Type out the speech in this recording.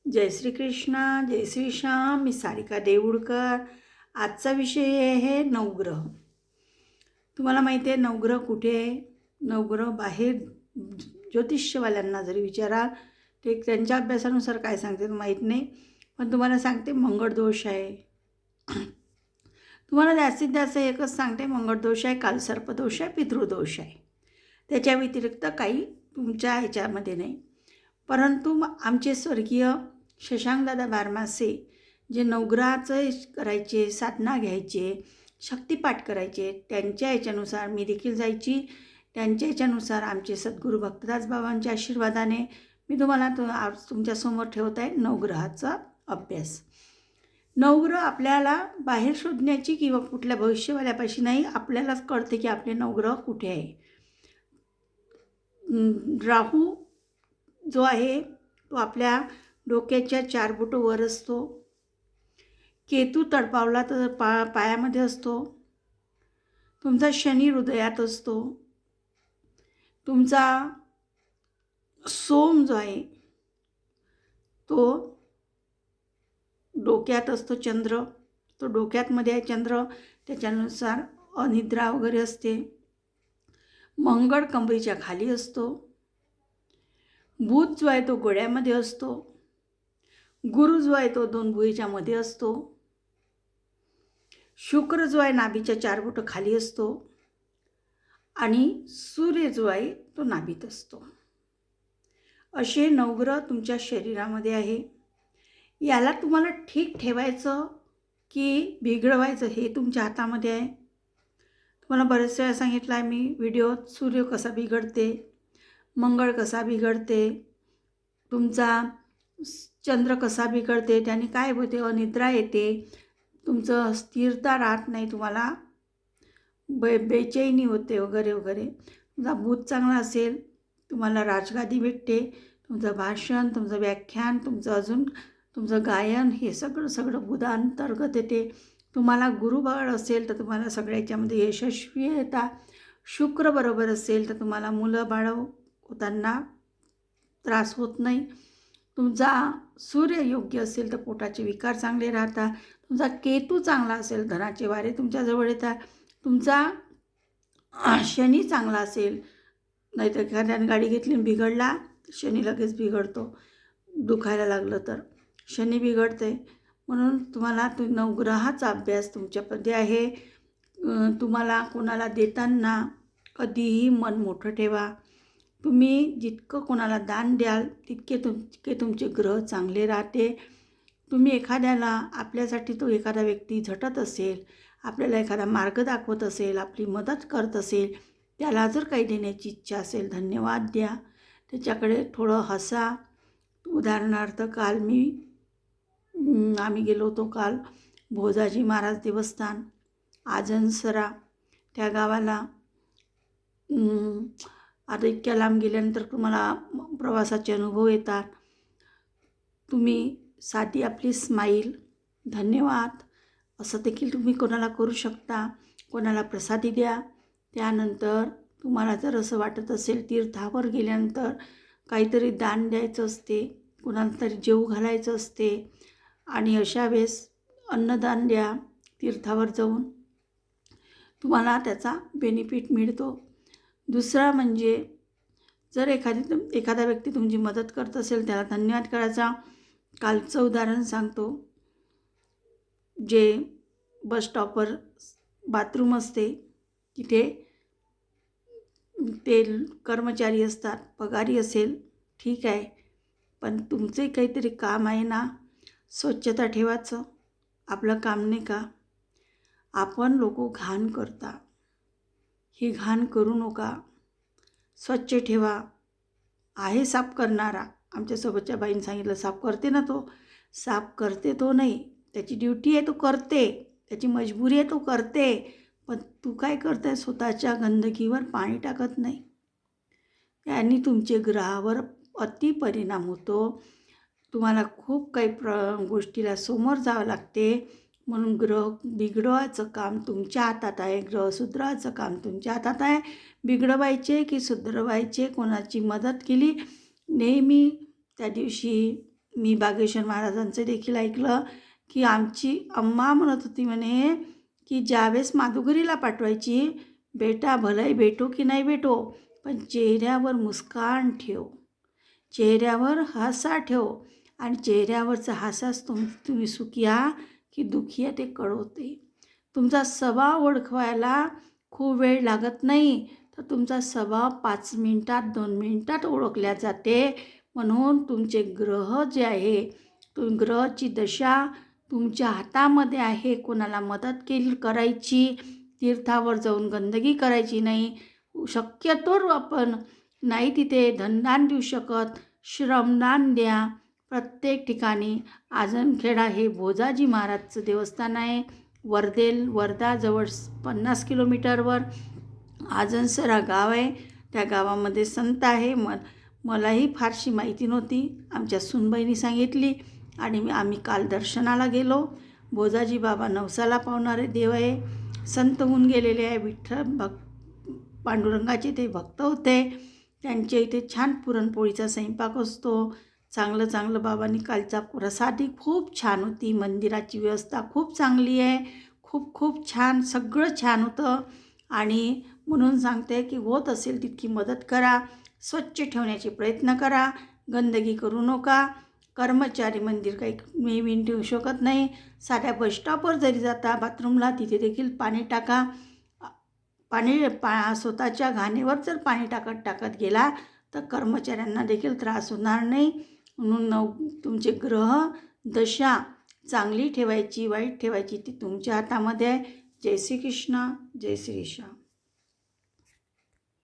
जय श्री कृष्णा, जय श्री श्याम. मी सारिका देऊळकर. आजचा विषय आहे नवग्रह. तुम्हाला माहिती आहे नवग्रह कुठे आहे? नवग्रह बाहेर ज्योतिष्यवाल्यांना जरी विचाराल ते त्यांच्या अभ्यासानुसार काय सांगते माहीत नाही, पण तुम्हाला सांगते मंगळ दोष आहे. तुम्हाला जास्तीत जास्त एकच सांगते, मंगळ दोष आहे, कालसर्पदोष आहे, पितृदोष आहे. त्याच्या व्यतिरिक्त काही तुमच्या ह्याच्यामध्ये नाही. परंतु आमचे स्वर्गीय शशांकदादा बारमासे जे नवग्रहाचं करायचे, साधना घ्यायचे, शक्तिपाठ करायचे, त्यांच्या याच्यानुसार मी देखील जायची. त्यांच्या याच्यानुसार आमचे सद्गुरू भक्तदास बाबांच्या आशीर्वादाने मी तुम्हाला आज तुमच्यासमोर ठेवत आहे नवग्रहाचा अभ्यास. नवग्रह आपल्याला बाहेर शोधण्याची किंवा कुठल्या भविष्यवाल्यापाशी नाही, आपल्यालाच कळते की आपले नवग्रह कुठे आहे. राहू जो आहे तो आपल्या डोक्याच्या 4 बोटं वर असतो. केतू तडपावला तर पायामध्ये असतो. तुमचा शनी हृदयात असतो. तुमचा सोम जो आहे तो डोक्यात असतो. चंद्र तो डोक्यातमध्ये आहे चंद्र, त्याच्यानुसार अनिद्रा वगैरे असते. मंगळ कमरेच्या खाली असतो. बुध जो आहे तो गोड्यामध्ये असतो. गुरु जो आहे तो 2 भुईच्या मध्ये असतो. शुक्र जो आहे नाभीच्या 4 बोटं खाली असतो. आणि सूर्य जो आहे तो नाभीत असतो. असे नवग्रह तुमच्या शरीरामध्ये आहे. याला तुम्हाला ठीक ठेवायचं की बिघडवायचं हे तुमच्या हातामध्ये आहे. तुम्हाला बरेच वेळा सांगितलं आहे मी व्हिडिओत, सूर्य कसा बिघडते, मंगळ कसा बिघडते, तुमचा चंद्र कसा बिघडते, त्याने काय होते, अनिद्रा येते, तुमचं स्थिरता राहत नाही, तुम्हाला बेचैनी होते वगैरे वगैरे. तुमचा बुध चांगला असेल तुम्हाला राजगादी भेटते. तुमचं भाषण, तुमचं व्याख्यान, तुमचं गायन हे सगळं बुधांतर्गत येते. तुम्हाला गुरुबळ असेल तर तुम्हाला सगळ्या याच्यामध्ये यशस्वी येतात. शुक्र बरोबर असेल तर तुम्हाला मुलं बाळ होताना त्रास होत नाही. तुमचा सूर्य योग्य असेल तर पोटाचे विकार चांगले राहतात. तुमचा केतू चांगला असेल धनाचे वारे तुमच्याजवळ येतात. तुमचा शनी चांगला असेल, नाहीतर एखाद्याने गाडी घेतली बिघडला शनी लगेच बिघडतो. दुखायला लागलं तर शनी बिघडते. म्हणून तुम्हाला नवग्रहाचा अभ्यास तुमच्यामध्ये आहे. तुम्हाला कोणाला देताना कधीही मन मोठं ठेवा. तुम्ही जितकं कोणाला दान द्याल तितके तुमचे ग्रह चांगले राहते. तुम्ही एखाद्याला आपल्यासाठी तो एखादा व्यक्ती झटत असेल, आपल्याला एखादा मार्ग दाखवत असेल, आपली मदत करत असेल, त्याला जर काही देण्याची इच्छा असेल धन्यवाद द्या. त्याच्याकडे थोडं हसा. उदाहरणार्थ काल आम्ही गेलो होतो काल भोजाजी महाराज देवस्थान आजनसरा त्या गावाला. आता इतक्या लांब गेल्यानंतर तुम्हाला प्रवासाचे अनुभव येतात. तुम्ही साधी आपली स्माईल, धन्यवाद असं देखील तुम्ही कोणाला करू शकता. कोणाला प्रसादी द्या. त्यानंतर तुम्हाला जर असं वाटत असेल तीर्थावर गेल्यानंतर काहीतरी दान द्यायचं असते, कोणाला तरी जेवू घालायचं असते, आणि अशा वेळेस अन्नदान द्या तीर्थावर जाऊन, तुम्हाला त्याचा बेनिफिट मिळतो. दुसरा म्हणजे जर एखादा व्यक्ती तुमची मदत करत असेल त्याला धन्यवाद करायचा. कालचं उदाहरण सांगतो. जे बस स्टॉपवर बाथरूम असते तिथे ते कर्मचारी असतात, पगारी असेल ठीक आहे, पण तुमचे काहीतरी काम आहे ना, स्वच्छता ठेवायचं आपलं काम नाही का. आपण लोक घाण करता, ही घाण करू नका, स्वच्छ ठेवा. आहे साफ करणारा, आमच्यासोबतच्या बाईंनी सांगितलं साफ करते ना, तो साफ करते तो नाही, त्याची ड्युटी आहे तो करते, त्याची मजबुरी आहे तो करते, पण तू काय करते, स्वतःच्या गंदगीवर पाणी टाकत नाही. त्यांनी तुमचे ग्रहावर अति परिणाम होतो. तुम्हाला खूप काही गोष्टीला समोर जावं लागते. म्हणून ग्रह बिघडवायचं काम तुमच्या हातात आहे. ग्रह सुधारायचं काम तुमच्या हातात आहे. बिघडवायचे की सुधारवायचे, कोणाची मदत केली, नेहमी त्या दिवशी मी बागेश्वर महाराजांचं देखील ऐकलं की आमची अम्मा म्हणत होती म्हणे की ज्यावेळेस माधुकरीला पाठवायची, बेटा भलाई भेटो की नाही भेटो, पण चेहऱ्यावर मुस्कान ठेव, चेहऱ्यावर हसा ठेव आणि चेहऱ्यावरचा हसाच तुम्ही सुखी आहा की दुःखी आहे ते कळवते. तुमचा स्वभाव ओळखवायला खूप वेळ लागत नाही, तर तुमचा स्वभाव 5 मिनिटात 2 मिनिटात ओळखल्या जाते. म्हणून तुमचे ग्रह जे आहे, ग्रहाची दशा तुमच्या हातामध्ये आहे. कोणाला मदत करायची, तीर्थावर जाऊन गंदगी करायची नाही. शक्यतोवर आपण नाही तिथे धनदान देऊ शकत, श्रमदान द्या. प्रत्येक ठिकाणी आजनखेडा हे भोजाजी महाराजचं देवस्थान आहे. वर्धाजवळ 50 किलोमीटरवर आजनसरा गाव आहे. त्या गावामध्ये संत आहे. मलाही फारशी माहिती नव्हती, आमच्या सूनबाईंनी सांगितली आणि आम्ही काल दर्शनाला गेलो. भोजाजी बाबा नवसाला पावणारे देव आहे, संत होऊन गेलेले आहे. पांडुरंगाचे ते भक्त होते. त्यांच्या इथे छान पुरणपोळीचा स्वयंपाक असतो. चांगलं चांगलं बाबांनी कालचा प्रसादही खूप छान होती. मंदिराची व्यवस्था खूप चांगली आहे. खूप खूप छान, सगळं छान होतं. आणि म्हणून सांगते की होत असेल तितकी मदत करा, स्वच्छ ठेवण्याचे प्रयत्न करा, गंदगी करू नका. कर्मचारी मंदिर काही नेहमी ठेवू शकत नाही. साध्या बसस्टॉपवर जरी जाता बाथरूमला, तिथे देखील पाणी टाका. स्वतःच्या घाणेवर जर पाणी टाकत गेला तर कर्मचाऱ्यांना देखील त्रास होणार नाही. म्हणून तुमचे ग्रह दशा चांगली ठेवायची, वाईट ठेवायची ती तुमच्या हातामध्ये आहे. जय श्री कृष्ण, जय श्री श्याम.